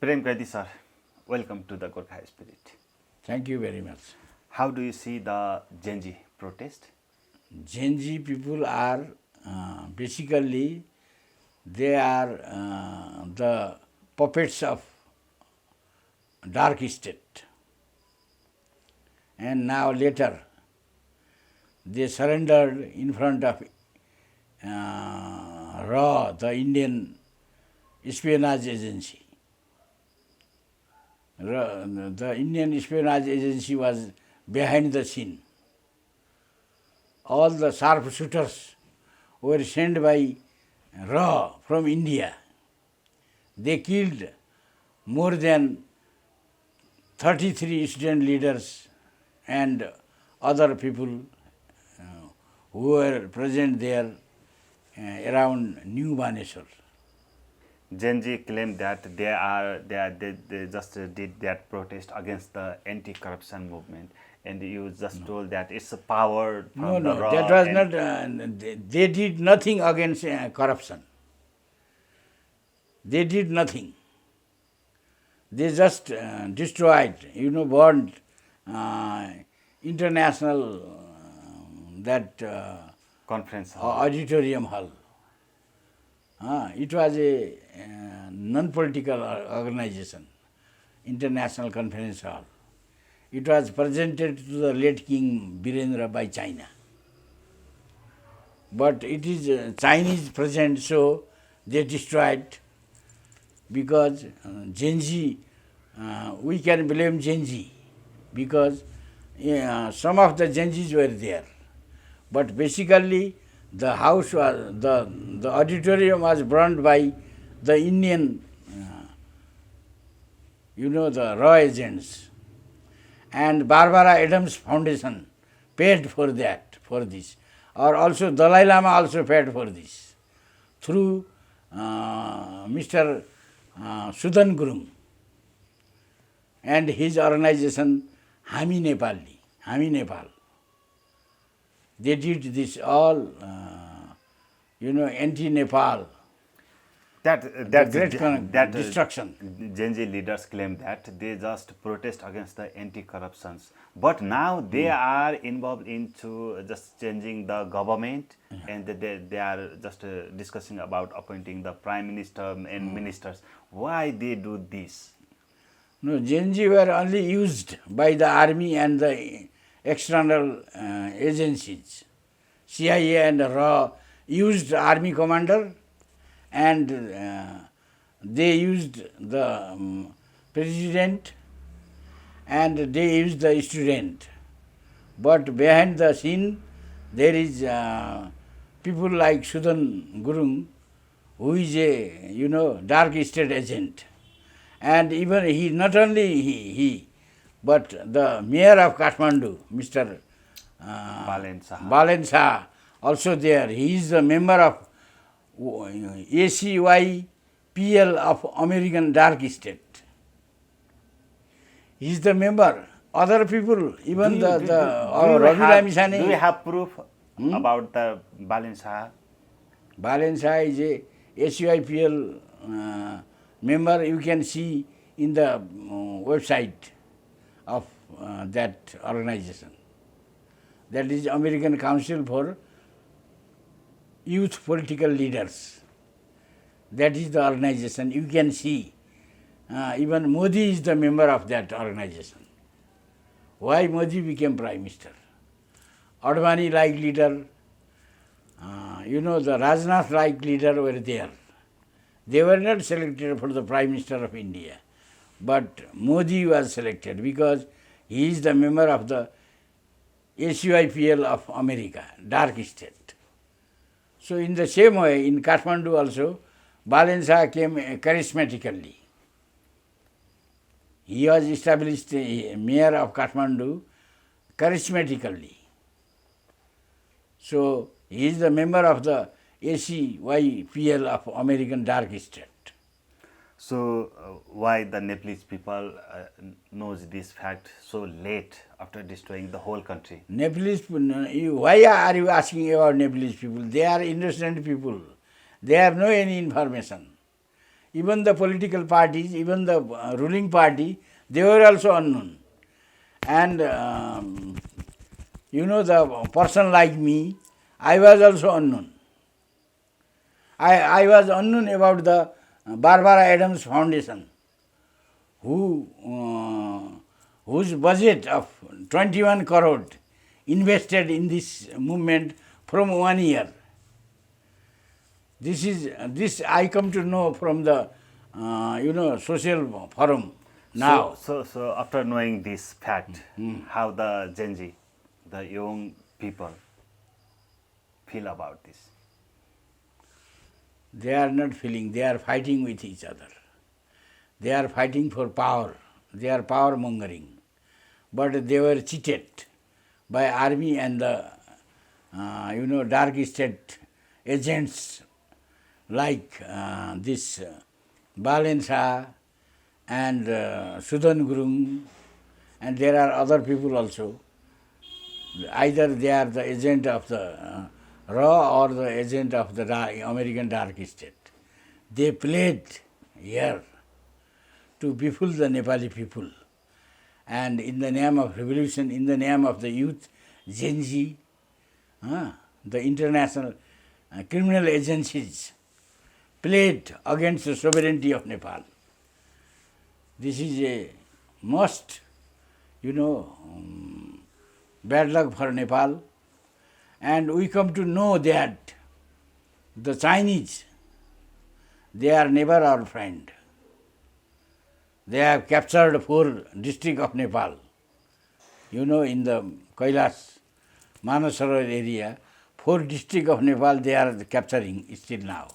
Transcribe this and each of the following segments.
Prem Kaidi sir, welcome to the Gorkha Spirit. Thank you very much. How do you see the Genz protest? Genz people are basically they are the puppets of dark state, and now later they surrendered in front of RAW, the Indian espionage agency. The Indian espionage agency was behind the scene. All the sharpshooters were sent by RAW from India. They killed more than 33 student leaders and other people who were present there around New Baneswar. Genz claim that they just did that protest against the anti-corruption movement, and you just told that it's a power from the RAW. That was not. They did nothing against corruption. They did nothing. They just destroyed, burned international conference hall. Auditorium hall. It was a non-political organization, international conference hall. It was presented to the late King Birendra by China. But it is Chinese present, so they destroyed because Genz, we can blame Genz because some of the Genzs were there. But basically the house was, the auditorium was burned by the Indian, the RAW agents. And Barbara Adams Foundation paid for this. Or also Dalai Lama also paid for this through Mr. Sudan Gurung and his organization Hami Nepal. They did this all, anti-Nepal. That destruction. Genz leaders claim that they just protest against the anti-corruptions, but now they are involved into just changing the government, and they are just discussing about appointing the prime minister and ministers. Why they do this? No, Genz were only used by the army and the external agencies. CIA and RAW used army commander, and they used the president, and they used the student. But behind the scene, there is people like Sudan Gurung, who is a dark state agent, and even he, not only he, but the mayor of Kathmandu, Mr. Balen Shah, also there. He is a member of ACYPL of American Dark State. He is the member. Other people, even Ravi Ramisane. Do you have proof about the Balen Shah? Balen Shah is a ACYPL member. You can see in the website of that organization. That is American Council for Youth Political Leaders. That is the organization. You can see. Even Modi is the member of that organization. Why Modi became Prime Minister? Advani-like leader, the Rajnath-like leader were there. They were not selected for the Prime Minister of India. But Modi was selected because he is the member of the ACYPL of America, dark state. So in the same way, in Kathmandu also, Balen Shah came charismatically. He was established mayor of Kathmandu charismatically. So he is the member of the ACYPL of American dark state. So why the Nepalese people knows this fact so late after destroying the whole country? Nepalese, why are you asking about Nepalese people? They are innocent people. They have no any information. even the political parties, even the ruling party, they were also unknown. And the person like me, I was also unknown. I was unknown about the Barbara Adams Foundation, whose budget of 21 crore invested in this movement from 1 year. This I come to know from the social forum now. So after knowing this fact, how the Gen Z, the young people, feel about this? They are not feeling, they are fighting with each other. They are fighting for power. They are power mongering. But they were cheated by army and the dark state agents like this Balen Shah and Sudan Gurung, and there are other people also. Either they are the agent of the RAW or the agent of the American dark state. They played here to befool the Nepali people. And in the name of revolution, in the name of the youth, Gen Z, the international criminal agencies played against the sovereignty of Nepal. This is a most, bad luck for Nepal. And we come to know that the Chinese, they are never our friend. They have captured 4 districts of Nepal. In the Kailash, Manasarovar area, 4 districts of Nepal they are capturing still now.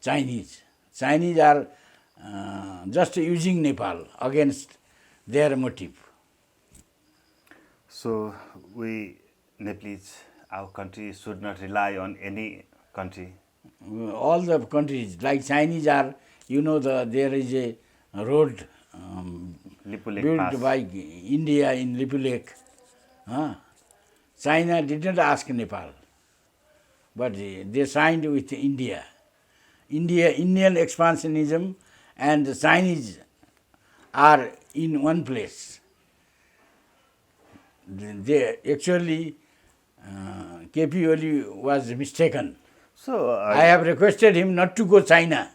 Chinese are just using Nepal against their motive. So we Nepalese, our country should not rely on any country. All the countries like Chinese are, there is a road Lipu built Pass. by India in Lipu Lake. China did not ask Nepal, but they signed with India. Indian expansionism and the Chinese are in one place. They actually, KP Oli was mistaken. So I have requested him not to go China.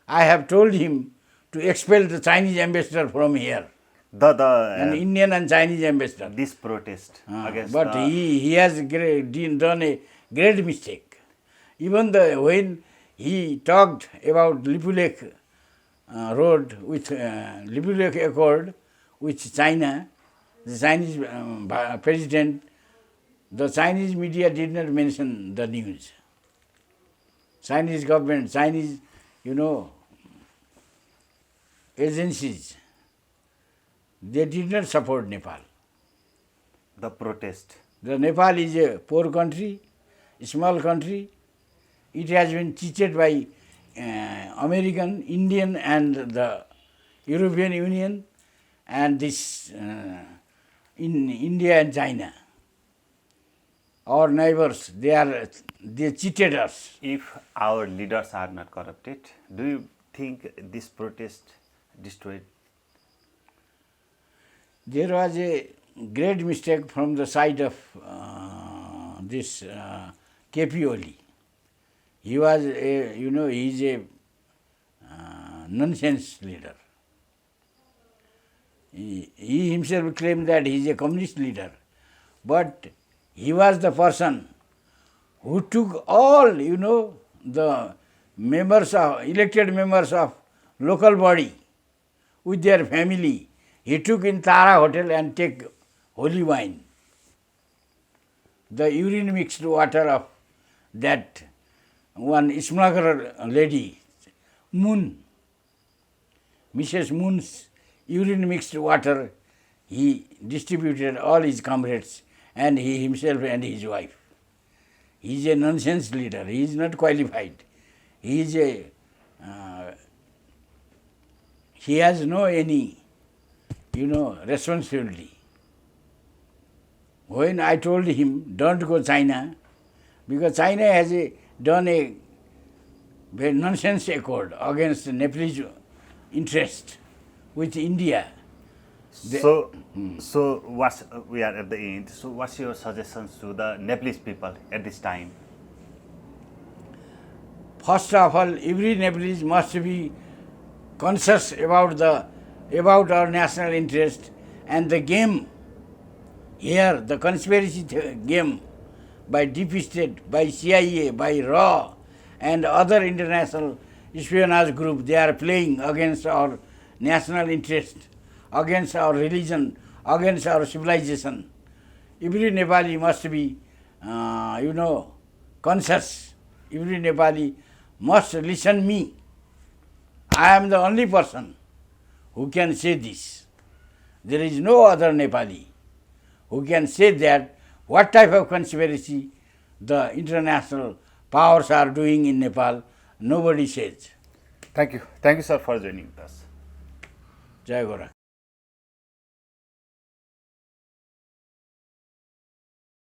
I have told him to expel the Chinese ambassador from here, an Indian and Chinese ambassador. this protest against But the, he has done a great mistake. Even when he talked about Lipu Lake road with Lipu Lake Accord with China, the Chinese president, the Chinese media did not mention the news. Chinese government, Chinese, agencies, they did not support Nepal. the protest. The Nepal is a poor country, small country. It has been cheated by American, Indian and the European Union and this in India and China. Our neighbors, they cheated us. If our leaders are not corrupted, do you think this protest destroyed? There was a great mistake from the side of this KP Oli. He was he is a nonsense leader. He himself claimed that he is a communist leader, but he was the person who took all, the elected members of local body with their family. He took in Tara Hotel and take holy wine. The urine mixed water of that one smuggler lady, Moon, Mrs. Moon's urine mixed water, he distributed all his comrades and he himself and his wife. He is a nonsense leader. He is not qualified. He is he has no any, responsibility. When I told him, don't go China, because China has done a very nonsense accord against Nepalese interest with India. So, what's we are at the end. So, what's your suggestions to the Nepalese people at this time? First of all, every Nepalese must be conscious about our national interest and the game. Here, the conspiracy game by deep state, by CIA, by RAW, and other international espionage group, they are playing against our national interest, against our religion, against our civilization. Every Nepali must be, conscious. Every Nepali must listen me. I am the only person who can say this. There is no other Nepali who can say that what type of conspiracy the international powers are doing in Nepal. Nobody says. Thank you, sir, for joining us. Jai Gorkha.